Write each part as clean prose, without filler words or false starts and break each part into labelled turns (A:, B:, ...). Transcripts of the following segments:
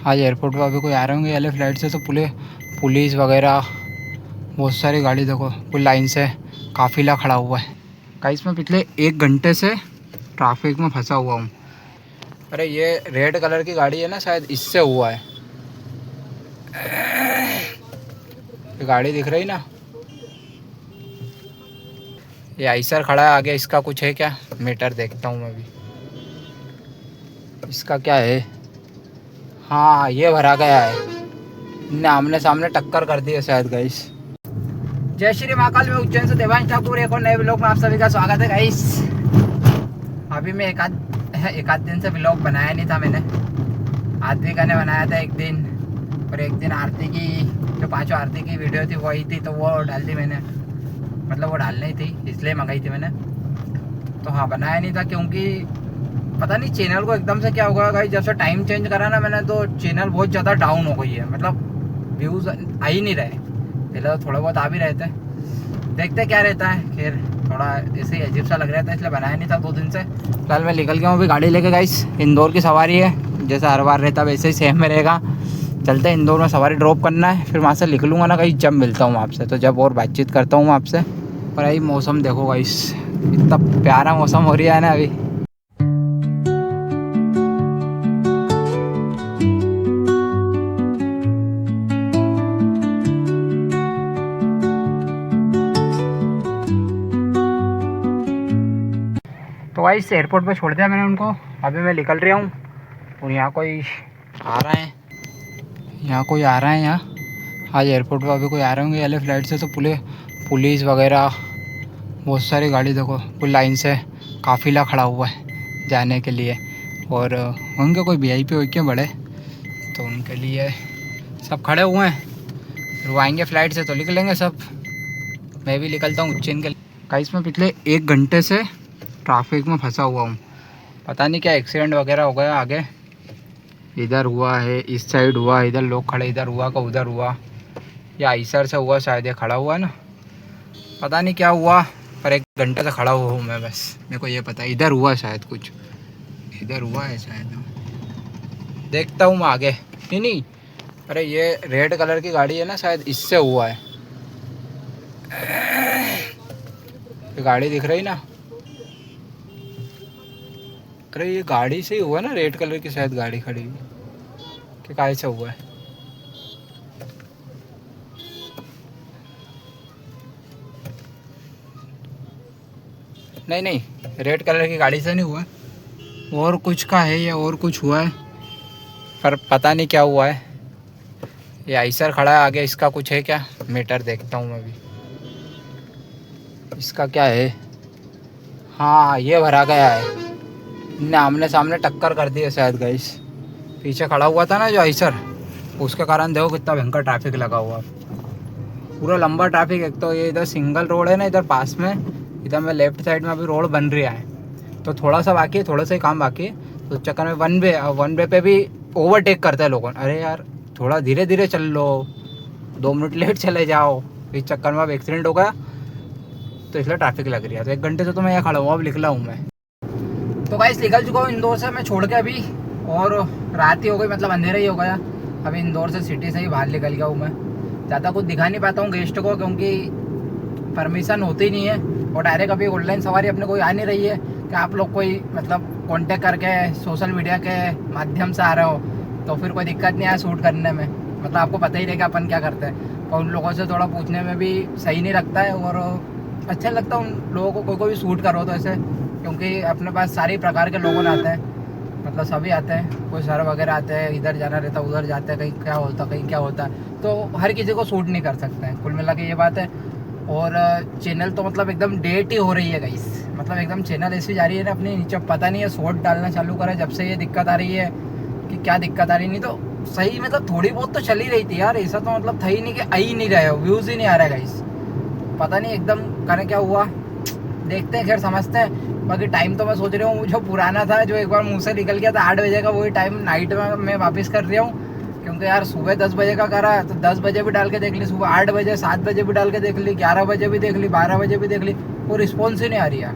A: आज एयरपोर्ट पर अभी कोई आ रहे होंगे वाले फ्लाइट से, तो पुलिस वगैरह बहुत सारी गाड़ी देखो, पूरी लाइन से काफिला खड़ा हुआ है। गाइस मैं पिछले 1 घंटे से ट्रैफिक में फंसा हुआ हूँ। अरे ये रेड कलर की गाड़ी है ना, शायद इससे हुआ है। ये गाड़ी दिख रही ना, ये आइसर खड़ा है आगे। इसका कुछ है क्या, मीटर देखता हूँ मैं भी, इसका क्या है। हाँ ये भरा गया है, इनने आमने सामने टक्कर कर दी है शायद। गाइस जय श्री महाकाल में उज्जैन से देवांश ठाकुर, एक और नए व्लॉग में आप सभी का स्वागत है। गाइस अभी मैं एक आध दिन से व्लॉग बनाया नहीं था मैंने। आरती का ने बनाया था एक दिन, और एक दिन आरती की जो 5 आरती की वीडियो थी वही थी, तो वो डाल दी मैंने। मतलब वो डालनी थी इसलिए मंगाई थी मैंने, तो हाँ बनाया नहीं था। क्योंकि पता नहीं चैनल को एकदम से क्या होगा गाइस, जब से टाइम चेंज करा ना मैंने, तो चैनल बहुत ज़्यादा डाउन हो गई है। मतलब व्यूज़ आ ही नहीं रहे। पहले तो थोड़ा बहुत आ भी रहे थे, देखते क्या रहता है। खैर थोड़ा ऐसे ही अजीब सा लग रहा था, इसलिए बनाया नहीं था 2 दिन से। फिलहाल मैं निकल गया हूँ अभी गाड़ी लेके। गाइस इंदौर की सवारी है, जैसा हर बार रहता वैसे ही सेम में रहेगा। चलते हैं इंदौर में, सवारी ड्रॉप करना है, फिर वहाँ से निकलूँगा ना गाइस। जब मिलता हूँ आपसे, तो जब और बातचीत करता हूँ आपसे। पर भाई मौसम देखो गाइस, इतना प्यारा मौसम हो रहा है ना अभी। तो गाइस एयरपोर्ट पे छोड़ दिया मैंने उनको, अभी मैं निकल रहा हूँ। और यहाँ कोई आ रहा है, यहाँ आज एयरपोर्ट पे अभी कोई आ रहे होंगे वाले फ्लाइट से, तो पुलिस वगैरह बहुत सारी गाड़ी देखो, पूरी लाइन से काफिला खड़ा हुआ है जाने के लिए। और उनके कोई VIP हो के बड़े, तो उनके लिए सब खड़े हुए हैं। फिर वो आएंगे फ्लाइट से तो निकलेंगे सब। मैं भी निकलता हूँ उज्जैन के लिए। गाइस मैं पिछले 1 घंटे से ट्रैफिक में फंसा हुआ हूँ। पता नहीं क्या एक्सीडेंट वगैरह हो गया आगे, इधर हुआ है, इस साइड हुआ, इधर लोग खड़े, इधर हुआ का उधर हुआ, या आइसर से हुआ शायद, ये खड़ा हुआ है ना, पता नहीं क्या हुआ। पर 1 घंटे से खड़ा हुआ हूँ मैं, बस मेरे को ये पता है इधर हुआ शायद, कुछ इधर हुआ है शायद, देखता हूँ मैं आगे। नहीं, अरे ये रेड कलर की गाड़ी है ना, शायद इससे हुआ है। ये गाड़ी दिख रही ना, अरे ये गाड़ी से ही हुआ ना, रेड कलर की शायद गाड़ी खड़ी हुई, कि काहे से हुआ है। नहीं, रेड कलर की गाड़ी से नहीं हुआ है, और कुछ का है ये, और कुछ हुआ है, पर पता नहीं क्या हुआ है। ये आइसर खड़ा है आगे, इसका कुछ है क्या, मीटर देखता हूँ मैं भी, इसका क्या है। हाँ ये भरा गया है, इनने आमने सामने टक्कर कर दी है शायद। गाइस पीछे खड़ा हुआ था ना जो आइसर, उसके कारण देखो कितना भयंकर ट्रैफिक लगा हुआ, पूरा लंबा ट्रैफिक। एक तो ये इधर सिंगल रोड है ना, इधर पास में, इधर में लेफ्ट साइड में अभी रोड बन रहा है, तो थोड़ा सा बाकी है, थोड़ा सा ही काम बाकी है। तो चक्कर में वन वे पे भी ओवरटेक करते हैं लोगों। अरे यार थोड़ा धीरे धीरे चल लो, 2 मिनट लेट चले जाओ, इस चक्कर में अब एक्सीडेंट हो गया, तो इसलिए ट्रैफिक लग रही है। तो 1 घंटे से तो मैं यहाँ खड़ा हूँ, अब निकला हूँ मैं। तो गाइस निकल चुका हूँ इंदौर से मैं छोड़ के अभी, और रात ही हो गई, मतलब अंधेरा ही हो गया। अभी इंदौर से सिटी से ही बाहर निकल गया हूँ मैं। ज़्यादा कुछ दिखा नहीं पाता हूँ गेस्ट को, क्योंकि परमिशन होती नहीं है, और डायरेक्ट अभी ऑनलाइन सवारी अपने कोई आ नहीं रही है कि आप लोग कोई मतलब कांटेक्ट करके सोशल मीडिया के माध्यम से आ रहे हो, तो फिर कोई दिक्कत नहीं आया शूट करने में। मतलब आपको पता ही रहेगा अपन क्या करते हैं, और उन लोगों से थोड़ा पूछने में भी सही नहीं लगता है, और अच्छा लगता है उन लोगों को कोई भी शूट करो तो ऐसे, क्योंकि अपने पास सारी प्रकार के लोग आते हैं, मतलब सभी आते हैं, कोई सर वगैरह आते हैं, इधर जाना रहता है उधर जाते हैं, कहीं क्या होता कहीं क्या होता है, तो हर किसी को शूट नहीं कर सकते हैं, कुल मिला के ये बात है। और चैनल तो मतलब एकदम डेट ही हो रही है गाइस, मतलब एकदम चैनल ऐसी जा रही है ना अपनी नीचे, पता नहीं है शॉर्ट डालना चालू करा जब से ये दिक्कत आ रही है कि क्या दिक्कत आ रही, नहीं तो सही मतलब थोड़ी बहुत तो चल ही रही थी यार, ऐसा तो मतलब था ही नहीं कि आ ही नहीं रहे हो, व्यूज़ ही नहीं आ रहा है गाइस, पता नहीं एकदम करें क्या हुआ, देखते हैं, खैर समझते हैं। बाकी टाइम तो मैं सोच रहा हूँ जो पुराना था, जो एक बार मुँह से निकल गया था 8 बजे का, वही टाइम नाइट में मैं वापस कर रहा हूँ। क्योंकि यार सुबह 10 बजे का करा तो 10 बजे भी डाल के देख ली, सुबह 8 बजे 7 बजे भी डाल के देख ली, 11 बजे भी देख ली, 12 बजे भी देख ली, वो रिस्पॉन्स ही नहीं आ रही है।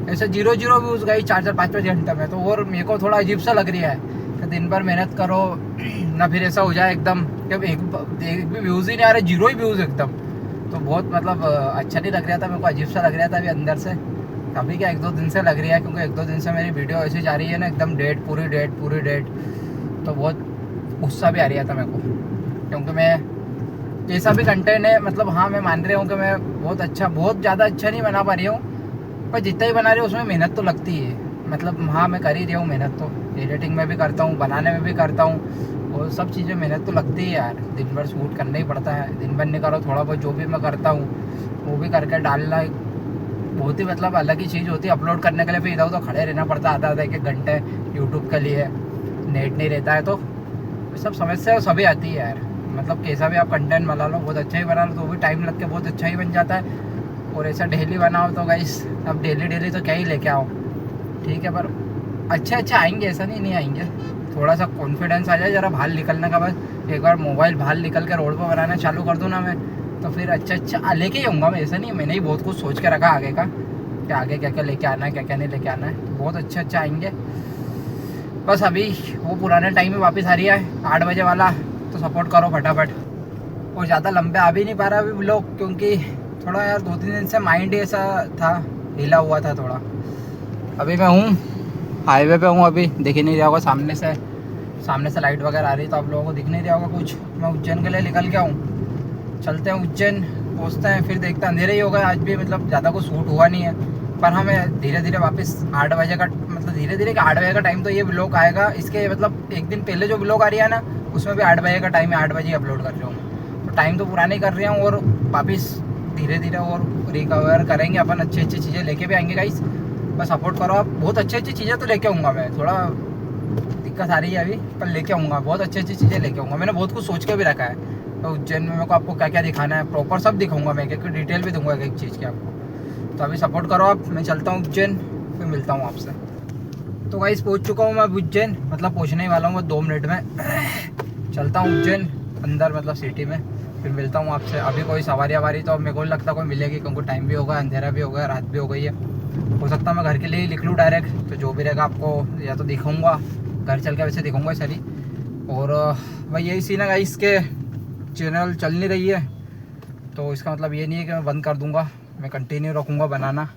A: ऐसे 0 व्यूज़ गई 4-4 5-5 घंटे में, तो और मेरे को थोड़ा अजीब सा लग रहा है कि दिन भर मेहनत करो, ना फिर ऐसा हो जाए एकदम जब एक भी व्यूज़ ही नहीं आ रहे, जीरो ही व्यूज़ एकदम। तो बहुत मतलब अच्छा नहीं लग रहा था मेरे को, अजीब सा लग रहा था अभी अंदर से। अभी क्या 1-2 दिन से लग रही है, क्योंकि 1-2 दिन से मेरी वीडियो ऐसी जा रही है ना एकदम डेट, पूरी डेट। तो बहुत गुस्सा भी आ रहा था मेरे को, क्योंकि मैं जैसा भी कंटेंट है मतलब हाँ मैं मान रहा हूँ कि मैं बहुत ज़्यादा अच्छा नहीं बना पा रही हूँ, पर जितना ही बना रही हूँ उसमें मेहनत तो लगती है। मतलब हाँ मैं कर ही रहा हूँ मेहनत, तो एडिटिंग में भी करता हूँ, बनाने में भी करता हूँ, और सब चीज़ें मेहनत तो लगती है यार। दिन भर शूट करना ही पड़ता है, दिन भर नहीं करो थोड़ा बहुत जो भी मैं करता हूँ वो भी करके डालना बहुत ही मतलब अलग ही चीज़ होती है। अपलोड करने के लिए फिर इधर उधर खड़े रहना पड़ता है आधा 1 घंटे यूट्यूब के लिए, नेट नहीं रहता है, तो सब समस्या सभी आती है यार। मतलब कैसा भी आप कंटेंट बना लो, बहुत अच्छा ही बना लो तो वो भी टाइम लग के बहुत अच्छा ही बन जाता है। और ऐसा डेली बनाओ तो गाइस, अब डेली तो क्या ही लेके आओ, ठीक है, पर अच्छे आएंगे, ऐसा नहीं आएंगे। थोड़ा सा कॉन्फिडेंस आ जाए जरा बाहर निकलने का, बस एक बार मोबाइल बाहर निकल के रोड पर बनाना चालू कर दूँ ना मैं, तो फिर अच्छा लेके ही आऊँगा मैं। ऐसा नहीं, मैंने ही बहुत कुछ सोच के रखा आगे का, कि आगे क्या क्या लेके आना है, क्या क्या नहीं लेके आना है। बहुत अच्छा आएंगे, बस अभी वो पुराने टाइम में वापस आ रही है 8 बजे वाला, तो सपोर्ट करो फटाफट। और ज़्यादा लंबे आ भी नहीं पा रहा अभी लोग, क्योंकि थोड़ा यार 2-3 दिन से माइंड ही ऐसा था, हिला हुआ था थोड़ा। अभी मैं हूँ हाईवे पे हूँ, अभी दिख ही नहीं रहा होगा सामने से लाइट वगैरह आ रही, तो आप लोगों को दिख नहीं रहा होगा कुछ। मैं उज्जैन के लिए निकल गया हूँ, चलते हैं उज्जैन, पहुँचते हैं, फिर देखते हैं। अंधेरे ही हो गए आज भी, मतलब ज़्यादा कुछ शूट हुआ नहीं है, पर हाँ मैं धीरे वापस 8 बजे का, मतलब धीरे 8 बजे का टाइम तो ये व्लॉग आएगा। इसके मतलब एक दिन पहले जो व्लॉग आ रही है ना, उसमें भी 8 बजे का टाइम है, 8 बजे अपलोड कर रहा हूँ। तो टाइम तो पुराने ही कर रहा हूँ, और वापस धीरे और रिकवर करेंगे अपन, अच्छी चीज़ें लेके भी आएंगे गाइस। बस सपोर्ट करो आप, बहुत अच्छी चीज़ें तो लेके आऊँगा मैं। थोड़ा दिक्कत आ रही है अभी, पर लेके आऊँगा, बहुत अच्छी चीज़ें लेके आऊँगा। मैंने बहुत कुछ सोच के भी रखा है, तो उज्जैन में मेरे को आपको क्या क्या दिखाना है प्रॉपर सब दिखाऊंगा मैं, एक डिटेल भी दूंगा एक चीज़ की आपको। तो अभी सपोर्ट करो आप, मैं चलता हूँ उज्जैन, फिर मिलता हूँ आपसे। तो गाइस पहुँच चुका हूँ मैं उज्जैन, मतलब पहुँचने ही वाला हूँ 2 मिनट में। चलता हूँ उज्जैन अंदर, मतलब सिटी में, फिर मिलता हूँ आपसे। अभी कोई सवारी तो मेरे को नहीं लगता कोई मिलेगी, क्योंकि टाइम भी हो गया, अंधेरा भी हो गया, रात भी हो गई है। हो सकता है मैं घर के लिए ही लिख लूँ डायरेक्ट, तो जो भी रहेगा आपको या तो दिखाऊँगा, घर चल के वैसे दिखाऊँगा सरी। और भाई यही सीन है गाइस, के चैनल चल नहीं रही है, तो इसका मतलब ये नहीं है कि मैं बंद कर दूंगा, मैं कंटिन्यू रखूंगा बनाना।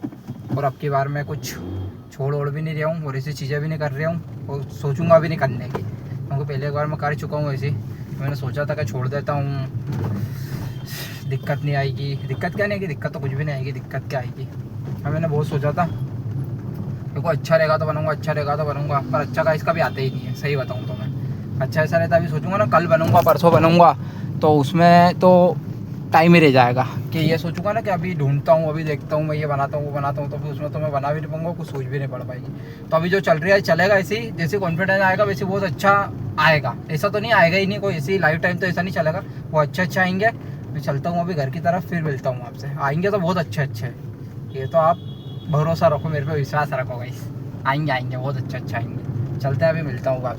A: और अब की बार मैं कुछ छोड़ भी नहीं रहा हूँ, और ऐसी चीज़ें भी नहीं कर रहा हूँ, और सोचूंगा भी नहीं करने की, क्योंकि पहले एक बार मैं कर चुका हूँ ऐसी। मैंने सोचा था कि छोड़ देता हूँ, दिक्कत नहीं आएगी। दिक्कत क्या नहीं आएगी, दिक्कत तो कुछ भी नहीं आएगी, दिक्कत क्या आएगी। मैंने बहुत सोचा था, देखो अच्छा रहेगा तो बनूंगा, पर अच्छा का इसका भी आता ही नहीं है, सही बताऊँ तो। मैं अच्छा ऐसा रहता, अभी सोचूंगा ना कल बनूंगा परसों बनूंगा, तो उसमें तो टाइम ही रह जाएगा। कि ये सोचूंगा ना कि अभी ढूंढता हूँ, अभी देखता हूँ, मैं ये बनाता हूँ वो बनाता हूँ, तो फिर उसमें तो मैं बना भी नहीं पाऊंगा, कुछ सोच भी नहीं पड़ पाएगी। तो अभी जो चल रही है चलेगा ऐसे ही, जैसे कॉन्फिडेंस आएगा वैसे बहुत अच्छा आएगा। ऐसा तो नहीं आएगा ही नहीं कोई, ऐसी लाइफ टाइम तो ऐसा नहीं चलेगा, वो अच्छा आएंगे। मैं चलता हूँ अभी घर की तरफ, फिर मिलता हूँ आपसे। आएंगे तो बहुत अच्छे, ये तो आप भरोसा रखो मेरे पे, विश्वास रखो गाइस, आएंगे बहुत अच्छा आएंगे। चलते हैं, अभी मिलता हूँ आपसे।